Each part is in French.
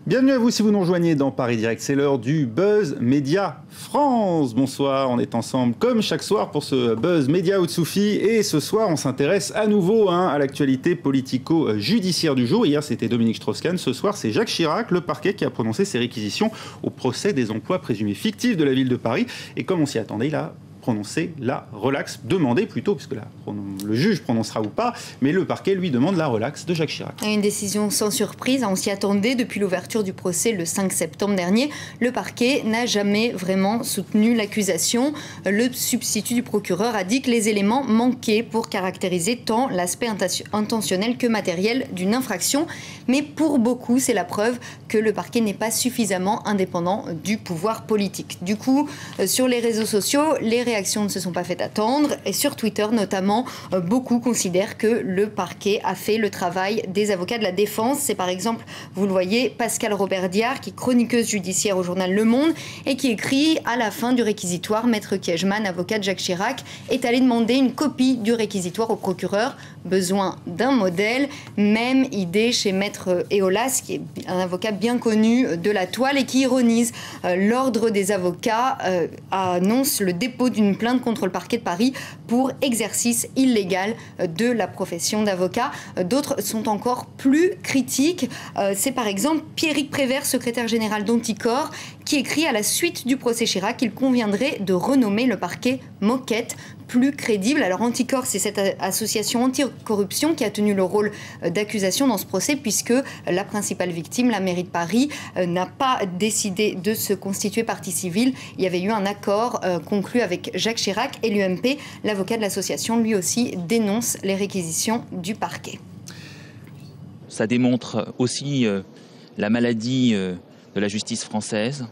Bienvenue à vous si vous nous rejoignez dans Paris Direct, c'est l'heure du Buzz Média France. Bonsoir, on est ensemble comme chaque soir pour ce Buzz Média Outsoufi et ce soir on s'intéresse à nouveau à l'actualité politico-judiciaire du jour. Hier c'était Dominique Strauss-Kahn, ce soir c'est Jacques Chirac, le parquet qui a prononcé ses réquisitions au procès des emplois présumés fictifs de la ville de Paris. Et comme on s'y attendait, il a prononcé la relaxe, demandé plutôt, puisque le juge prononcera ou pas, mais le parquet lui demande la relaxe de Jacques Chirac. Une décision sans surprise, on s'y attendait depuis l'ouverture du procès le 5 septembre dernier. Le parquet n'a jamais vraiment soutenu l'accusation. Le substitut du procureur a dit que les éléments manquaient pour caractériser tant l'aspect intentionnel que matériel d'une infraction. Mais pour beaucoup, c'est la preuve que le parquet n'est pas suffisamment indépendant du pouvoir politique. Du coup, sur les réseaux sociaux, les réactions ne se sont pas fait attendre et sur Twitter notamment, beaucoup considèrent que le parquet a fait le travail des avocats de la défense. C'est par exemple, vous le voyez, Pascal Robert-Diard, qui est chroniqueuse judiciaire au journal Le Monde et qui écrit à la fin du réquisitoire, Maître Kiejman, avocat de Jacques Chirac, est allé demander une copie du réquisitoire au procureur. Besoin d'un modèle. Même idée chez Maître Eolas, qui est un avocat bien connu de la toile et qui ironise. L'ordre des avocats annonce le dépôt d'une plainte contre le parquet de Paris pour exercice illégal de la profession d'avocat. D'autres sont encore plus critiques. C'est par exemple Pierrick Prévert, secrétaire général d'Anticor, qui écrit à la suite du procès Chirac qu'il conviendrait de renommer le parquet Moquette, plus crédible. Alors Anticor, c'est cette association anticorruption qui a tenu le rôle d'accusation dans ce procès, puisque la principale victime, la mairie de Paris, n'a pas décidé de se constituer partie civile. Il y avait eu un accord conclu avec Jacques Chirac et l'UMP. L'avocat de l'association, lui aussi, dénonce les réquisitions du parquet. Ça démontre aussi la maladie de la justice française,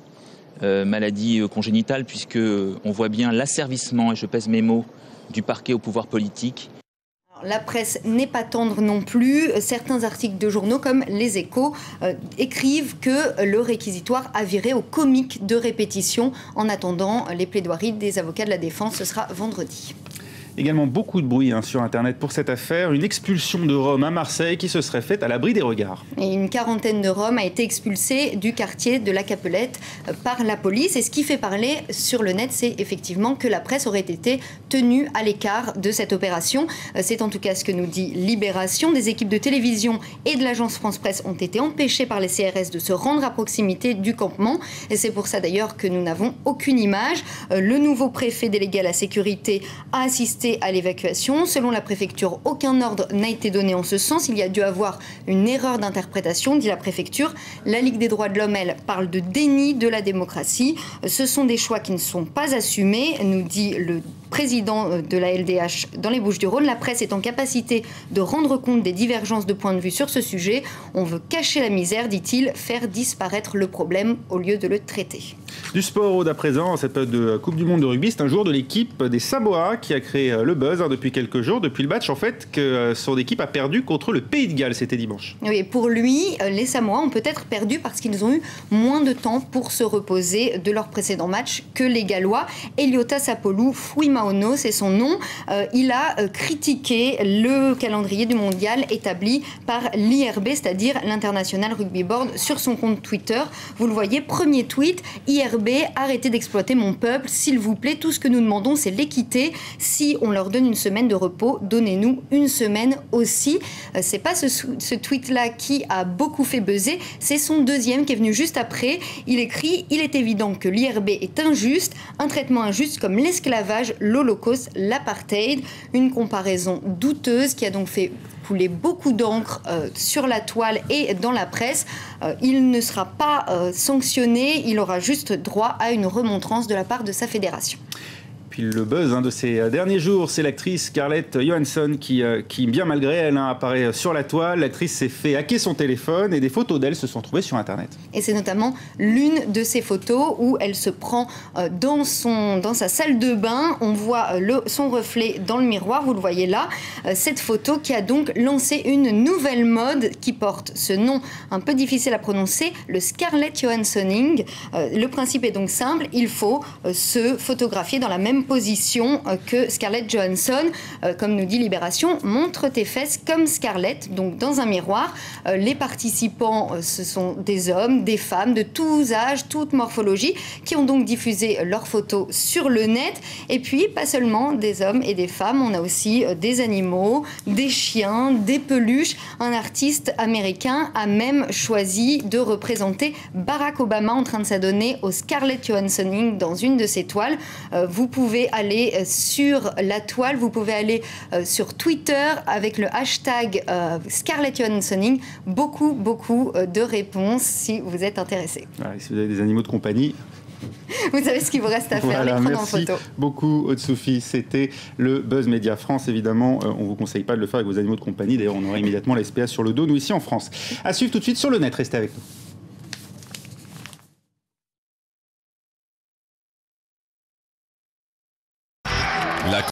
maladie congénitale, puisque on voit bien l'asservissement, et je pèse mes mots, du parquet au pouvoir politique. La presse n'est pas tendre non plus. Certains articles de journaux comme Les Échos écrivent que le réquisitoire a viré au comique de répétition. En attendant les plaidoiries des avocats de la défense, ce sera vendredi. Également beaucoup de bruit sur Internet pour cette affaire. Une expulsion de Roms à Marseille qui se serait faite à l'abri des regards. Et une quarantaine de Roms a été expulsée du quartier de la Capelette par la police. Et ce qui fait parler sur le net, c'est effectivement que la presse aurait été tenue à l'écart de cette opération. C'est en tout cas ce que nous dit Libération. Des équipes de télévision et de l'agence France Presse ont été empêchées par les CRS de se rendre à proximité du campement. Et c'est pour ça d'ailleurs que nous n'avons aucune image. Le nouveau préfet délégué à la sécurité a assisté à l'évacuation. Selon la préfecture, aucun ordre n'a été donné en ce sens. Il y a dû avoir une erreur d'interprétation, dit la préfecture. La Ligue des droits de l'homme, elle, parle de déni de la démocratie. Ce sont des choix qui ne sont pas assumés, nous dit le président de la LDH dans les Bouches-du-Rhône. La presse est en capacité de rendre compte des divergences de points de vue sur ce sujet. On veut cacher la misère, dit-il, faire disparaître le problème au lieu de le traiter. Du sport, Aude, à présent, cette période de Coupe du Monde de rugby, c'est un joueur de l'équipe des Samoa qui a créé le buzz depuis quelques jours, depuis le match en fait que son équipe a perdu contre le Pays de Galles, c'était dimanche. Oui, pour lui, les Samoa ont peut-être perdu parce qu'ils ont eu moins de temps pour se reposer de leur précédent match que les Gallois. Eliota Sapolu Fuimaono, c'est son nom. Il a critiqué le calendrier du mondial établi par l'IRB, c'est-à-dire l'International Rugby Board, sur son compte Twitter. Vous le voyez, premier tweet, IRB, arrêtez d'exploiter mon peuple, s'il vous plaît. Tout ce que nous demandons, c'est l'équité. Si on leur donne une semaine de repos, donnez-nous une semaine aussi. C'est pas ce tweet-là qui a beaucoup fait buzzer, c'est son deuxième qui est venu juste après. Il écrit « Il est évident que l'IRB est injuste, un traitement injuste comme l'esclavage, l'Holocauste, l'apartheid ». Une comparaison douteuse qui a donc fait couler beaucoup d'encre sur la toile et dans la presse. Il ne sera pas sanctionné, il aura juste droit à une remontrance de la part de sa fédération. Puis le buzz de ces derniers jours, c'est l'actrice Scarlett Johansson qui, bien malgré elle, apparaît sur la toile. L'actrice s'est fait hacker son téléphone et des photos d'elle se sont trouvées sur Internet. Et c'est notamment l'une de ces photos où elle se prend dans sa salle de bain. On voit son reflet dans le miroir, vous le voyez là. Cette photo qui a donc lancé une nouvelle mode qui porte ce nom un peu difficile à prononcer, le Scarlett Johanssoning. Le principe est donc simple, il faut se photographier dans la même position que Scarlett Johansson. Comme nous dit Libération, montre tes fesses comme Scarlett, donc dans un miroir. Les participants, ce sont des hommes, des femmes de tous âges, toute morphologie, qui ont donc diffusé leurs photos sur le net. Et puis, pas seulement des hommes et des femmes, on a aussi des animaux, des chiens, des peluches. Un artiste américain a même choisi de représenter Barack Obama en train de s'adonner au Scarlett Johanssoning dans une de ses toiles. Vous pouvez aller sur la toile, vous pouvez aller sur Twitter avec le hashtag Scarlett Johanssoning. Beaucoup de réponses si vous êtes intéressé. Voilà, si vous avez des animaux de compagnie, vous savez ce qu'il vous reste à faire, les prendre en photo. Merci beaucoup, Aude-Sophie. C'était le Buzz Média France. Évidemment, on ne vous conseille pas de le faire avec vos animaux de compagnie. D'ailleurs, on aura immédiatement la SPA sur le dos, nous, ici en France. À suivre tout de suite sur le net. Restez avec nous.